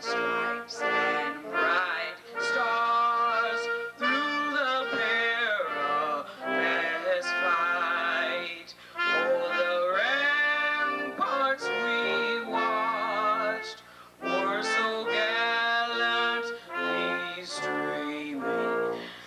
stripes and bright stars through the perilous fight. Oh, the ramparts we watched were so gallantly streaming,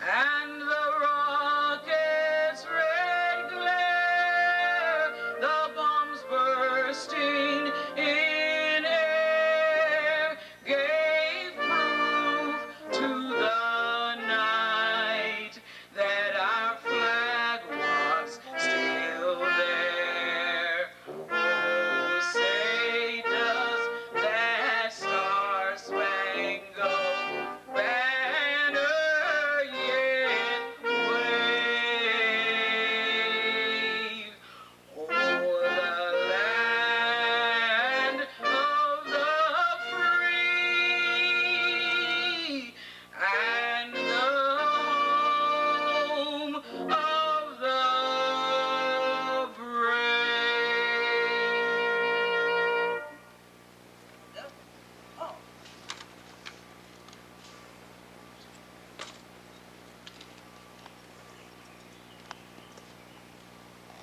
and the rockets' red glare, the bombs bursting in air, gave proof to the night that our flag was still there. Oh, say does that star-spangled banner yet wave o'er the land of the free and the home of the brave?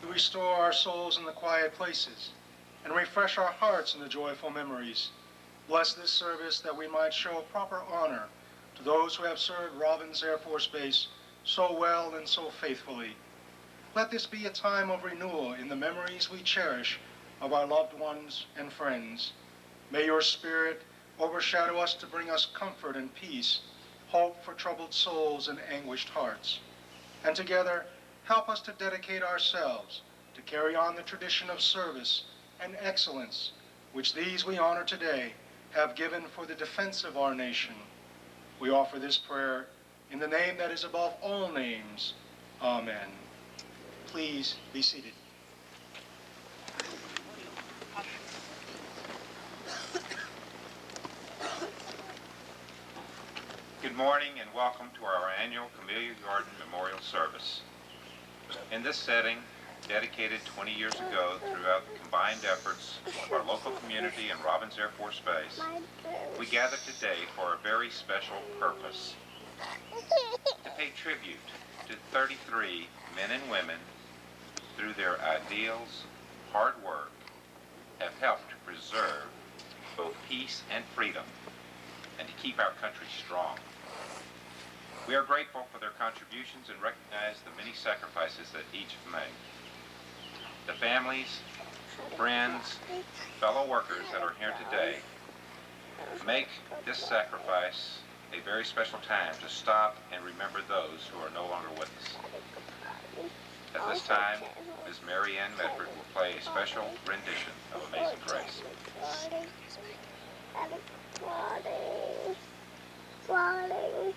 To restore our souls in the quiet places and refresh our hearts in the joyful memories. Bless this service that we might show proper honor to those who have served Robbins Air Force Base so well and so faithfully. Let this be a time of renewal in the memories we cherish of our loved ones and friends. May your spirit overshadow us to bring us comfort and peace, hope for troubled souls and anguished hearts. And together, help us to dedicate ourselves to carry on the tradition of service and excellence which these we honor today have given for the defense of our nation. We offer this prayer in the name that is above all names. Amen. Please be seated. Good morning and welcome to our annual Camellia Garden Memorial Service. In this setting, dedicated 20 years ago throughout the combined efforts of our local community and Robbins Air Force Base, we gather today for a very special purpose: to pay tribute to 33 men and women who, through their ideals, hard work, have helped to preserve both peace and freedom, and to keep our country strong. We are grateful for their contributions and recognize the many sacrifices that each have made. The families, friends, fellow workers that are here today make this sacrifice a very special time to stop and remember those who are no longer with us. At this time, Ms. Mary Ann Medford will play a special rendition of Amazing Grace. Falling.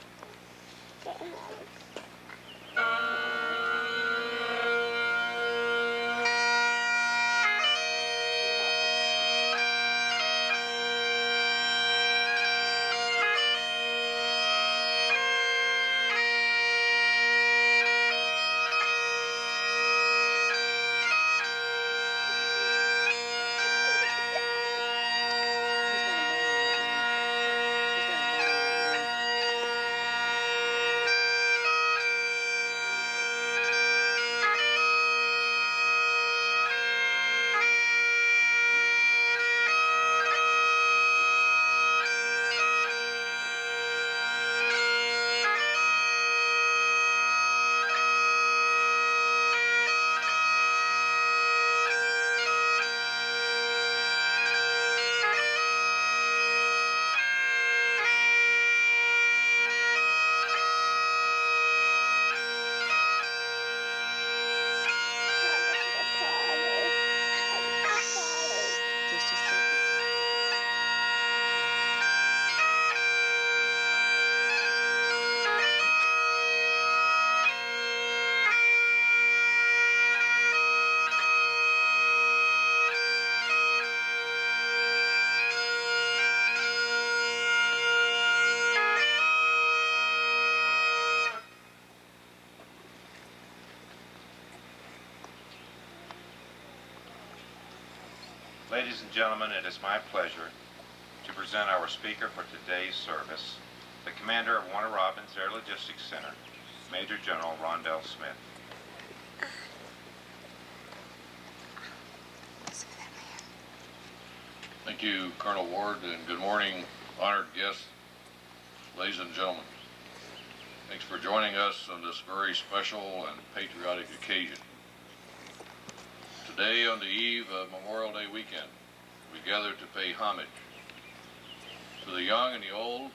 Ladies and gentlemen, it is my pleasure to present our speaker for today's service, the commander of Warner Robbins Air Logistics Center, Major General Rondell Smith. Thank you, Colonel Ward, and good morning, honored guests, ladies and gentlemen. Thanks for joining us on this very special and patriotic occasion. Today, on the eve of Memorial Day weekend, we gather to pay homage to the young and the old,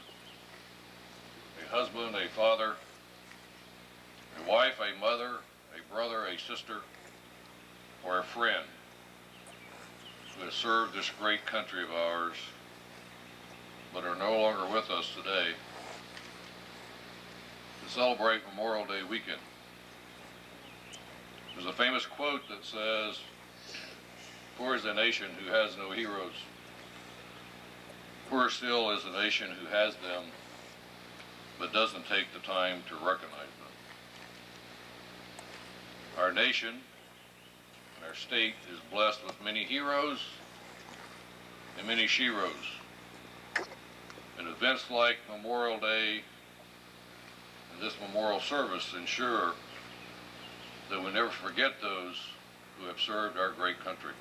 a husband, a father, a wife, a mother, a brother, a sister, or a friend who has served this great country of ours, but are no longer with us today to celebrate Memorial Day weekend. There's a famous quote that says, "Poor is a nation who has no heroes. Poor still is a nation who has them, but doesn't take the time to recognize them." Our nation and our state is blessed with many heroes and many sheroes. And events like Memorial Day and this memorial service ensure that we never forget those who have served our great country.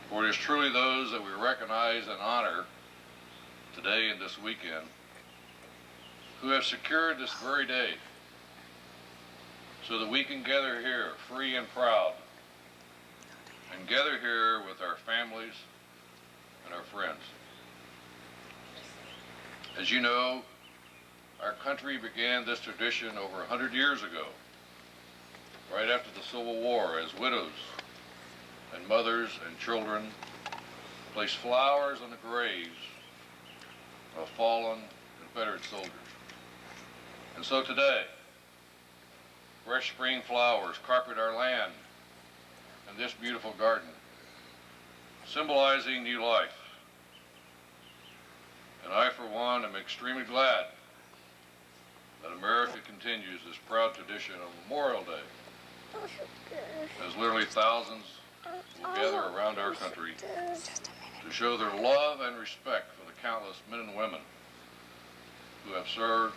For it is truly those that we recognize and honor today and this weekend who have secured this very day so that we can gather here free and proud and gather here with our families and our friends. As you know, our country began this tradition over 100 years ago, right after the Civil War, as widows and mothers and children placed flowers on the graves of fallen Confederate soldiers. And so today, fresh spring flowers carpet our land and this beautiful garden, symbolizing new life. And I, for one, am extremely glad that America continues this proud tradition of Memorial Day, as literally thousands will gather around our country to show their love and respect for the countless men and women who have served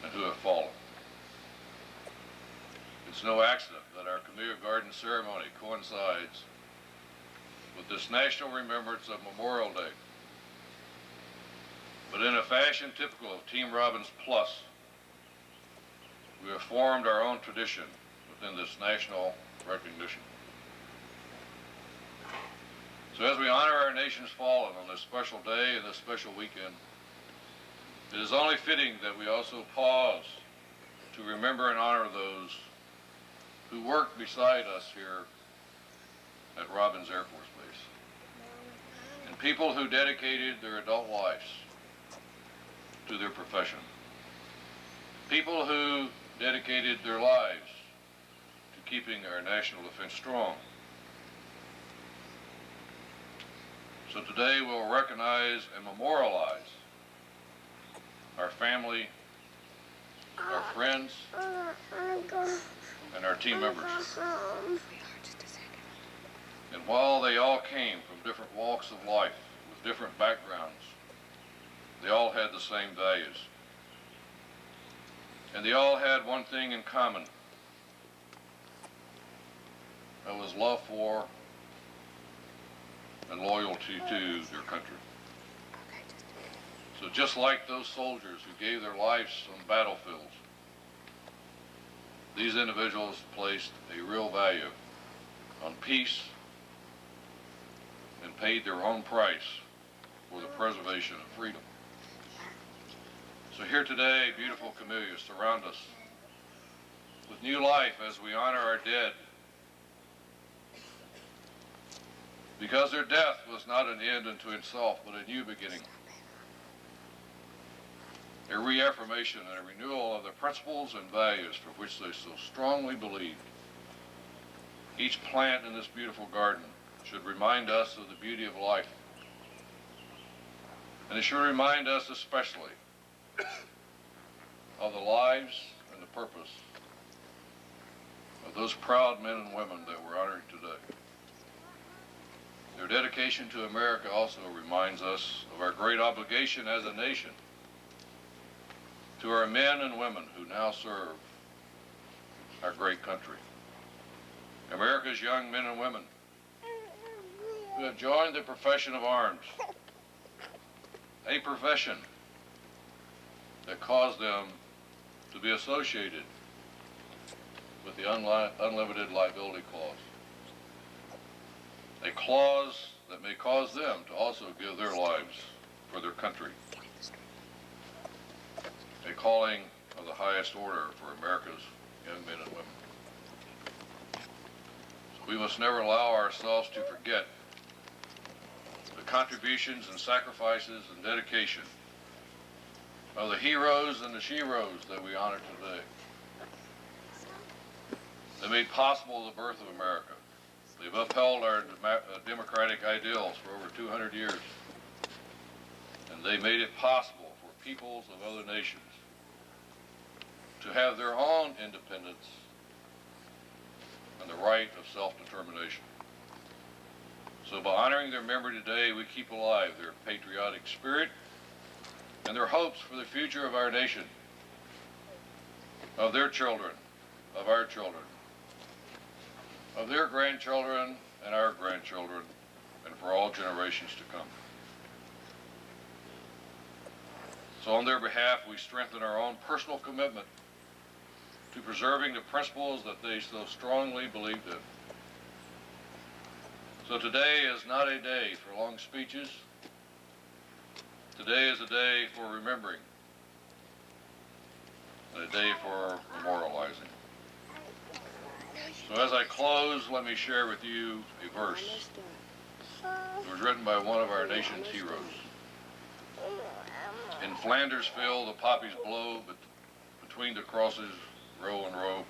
and who have fallen. It's no accident that our Camellia Garden ceremony coincides with this national remembrance of Memorial Day, but in a fashion typical of Team Robbins Plus, we have formed our own tradition within this national recognition. So as we honor our nation's fallen on this special day and this special weekend, it is only fitting that we also pause to remember and honor those who worked beside us here at Robbins Air Force Base, and people who dedicated their adult lives to their profession, people who dedicated their lives to keeping our national defense strong. So today we'll recognize and memorialize our family, our friends, and our team members. And while they all came from different walks of life with different backgrounds, they all had the same values. And they all had one thing in common. That was love for and loyalty to their country. So just like those soldiers who gave their lives on battlefields, these individuals placed a real value on peace and paid their own price for the preservation of freedom. So here today, beautiful camellias surround us with new life as we honor our dead, because their death was not an end unto itself, but a new beginning, a reaffirmation and a renewal of the principles and values for which they so strongly believed. Each plant in this beautiful garden should remind us of the beauty of life, and it should remind us especially of the lives and the purpose of those proud men and women that we're honoring today. Their dedication to America also reminds us of our great obligation as a nation to our men and women who now serve our great country. America's young men and women who have joined the profession of arms, a profession that caused them to be associated with the unlimited liability clause. A clause that may cause them to also give their lives for their country. A calling of the highest order for America's young men and women. So we must never allow ourselves to forget the contributions and sacrifices and dedication of the heroes and the sheroes that we honor today. They made possible the birth of America. They've upheld our democratic ideals for over 200 years. And they made it possible for peoples of other nations to have their own independence and the right of self-determination. So by honoring their memory today, we keep alive their patriotic spirit and their hopes for the future of our nation, of their children, of our children, of their grandchildren and our grandchildren, and for all generations to come. So on their behalf, we strengthen our own personal commitment to preserving the principles that they so strongly believed in. So today is not a day for long speeches. Today is a day for remembering, and a day for memorializing. So as I close, let me share with you a verse. It was written by one of our nation's heroes. In Flandersville, the poppies blow, but between the crosses, row and row,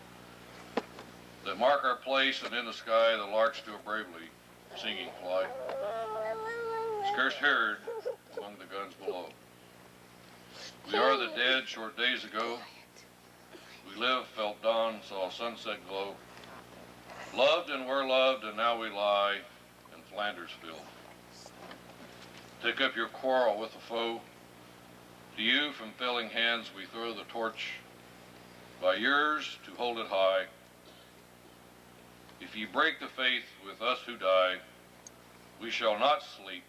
that mark our place, and in the sky the larks still bravely singing fly, scarce heard among the guns below. We are the dead short days ago. We lived, felt dawn, saw sunset glow, loved and were loved, and now we lie in Flandersville. Take up your quarrel with the foe. To you from failing hands we throw the torch, by yours to hold it high. If ye break the faith with us who die, we shall not sleep,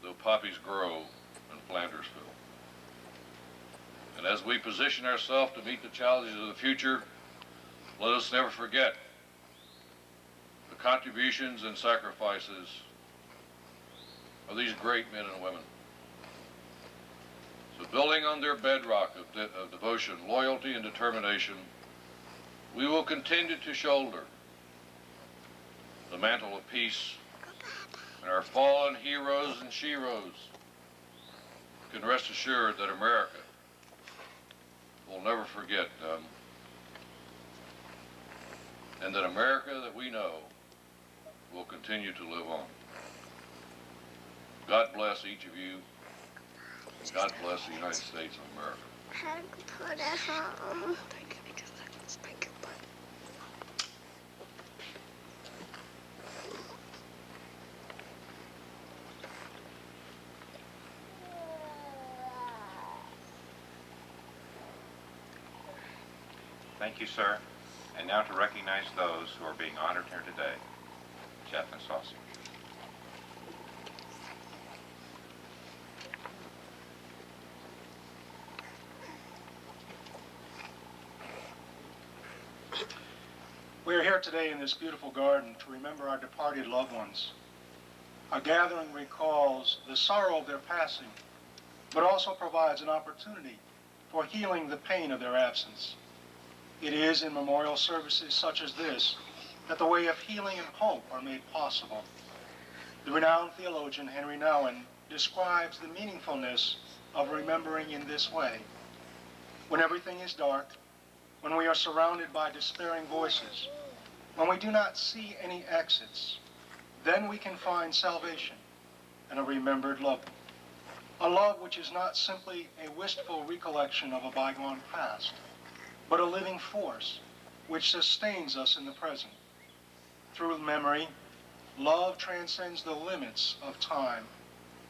though poppies grow in Flandersville. And as we position ourselves to meet the challenges of the future, let us never forget the contributions and sacrifices of these great men and women. So building on their bedrock of devotion, loyalty, and determination, we will continue to shoulder the mantle of peace, and our fallen heroes and sheroes can rest assured that America will never forget them, and that America that we know will continue to live on. God bless each of you. God bless the United States of America. Put it home. Thank you, sir. And now to recognize those who are being honored here today. Chaplain Saucy. We are here today in this beautiful garden to remember our departed loved ones. Our gathering recalls the sorrow of their passing, but also provides an opportunity for healing the pain of their absence. It is in memorial services such as this that the way of healing and hope are made possible. The renowned theologian Henry Nouwen describes the meaningfulness of remembering in this way. When everything is dark, when we are surrounded by despairing voices, when we do not see any exits, then we can find salvation and a remembered love. A love which is not simply a wistful recollection of a bygone past, but a living force which sustains us in the present. Through memory, Love transcends the limits of time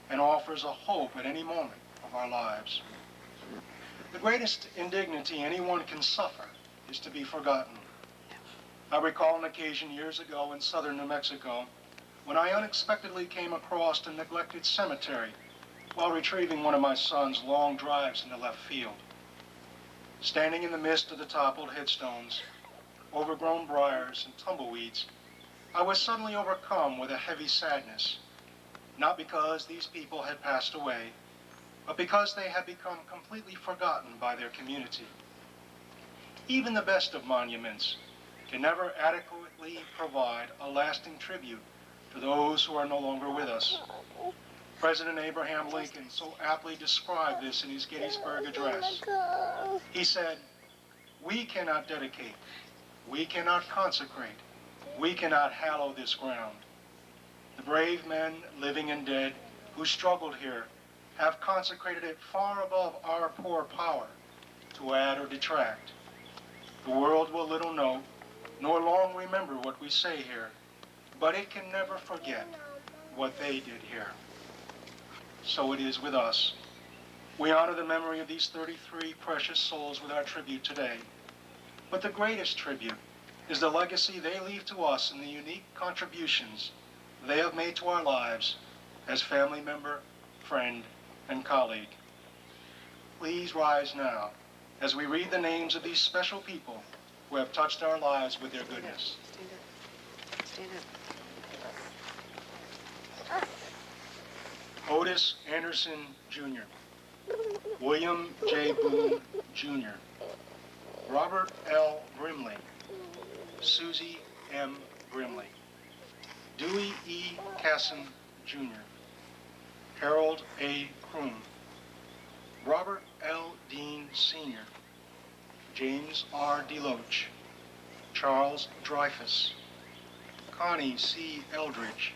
and offers a hope at any moment of our lives. The greatest indignity anyone can suffer is to be forgotten. I recall an occasion years ago in southern New Mexico when I unexpectedly came across a neglected cemetery while retrieving one of my son's long drives in the left field. Standing in the midst of the toppled headstones, overgrown briars and tumbleweeds, I was suddenly overcome with a heavy sadness, not because these people had passed away, but because they had become completely forgotten by their community. Even the best of monuments can never adequately provide a lasting tribute to those who are no longer with us. President Abraham Lincoln so aptly described this in his Gettysburg Address. He said, "We cannot dedicate, we cannot consecrate, we cannot hallow this ground. The brave men, living and dead, who struggled here have consecrated it far above our poor power to add or detract. The world will little know, nor long remember what we say here, but it can never forget what they did here." So it is with us. We honor the memory of these 33 precious souls with our tribute today. But the greatest tribute is the legacy they leave to us and the unique contributions they have made to our lives as family member, friend, and colleague. Please rise now as we read the names of these special people who have touched our lives with their goodness. Stand up. Stand up. Otis Anderson, Jr. William J. Boone, Jr. Robert L. Brimley. Susie M. Brimley. Dewey E. Casson, Jr. Harold A. Kroom. Robert L. Dean, Sr. James R. DeLoach. Charles Dreyfus. Connie C. Eldridge.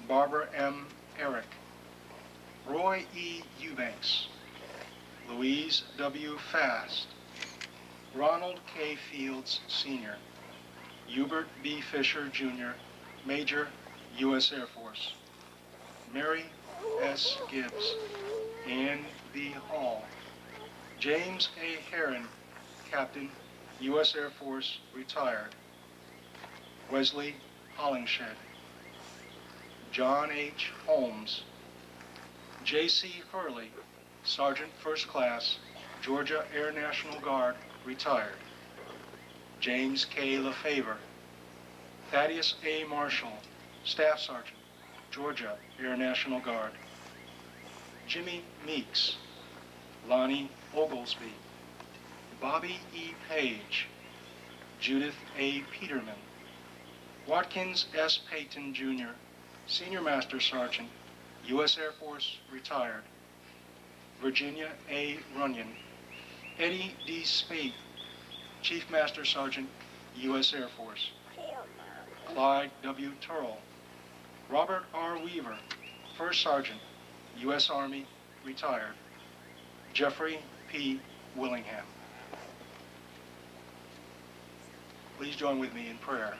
Barbara M. Eric. Roy E. Eubanks. Louise W. Fast. Ronald K. Fields, Sr. Hubert B. Fisher, Jr., Major, U.S. Air Force. Mary S. Gibbs. Ann B. Hall. James A. Heron, Captain, U.S. Air Force, retired. Wesley Hollingshed. John H. Holmes. J.C. Hurley, Sergeant First Class, Georgia Air National Guard, retired. James K. LaFavor. Thaddeus A. Marshall, Staff Sergeant, Georgia Air National Guard. Jimmy Meeks. Lonnie Oglesby. Bobby E. Page. Judith A. Peterman. Watkins S. Payton, Jr., Senior Master Sergeant, U.S. Air Force, retired. Virginia A. Runyon. Eddie D. Spade, Chief Master Sergeant, U.S. Air Force. Clyde W. Turrell. Robert R. Weaver, First Sergeant, U.S. Army, retired. Jeffrey P. Willingham. Please join with me in prayer.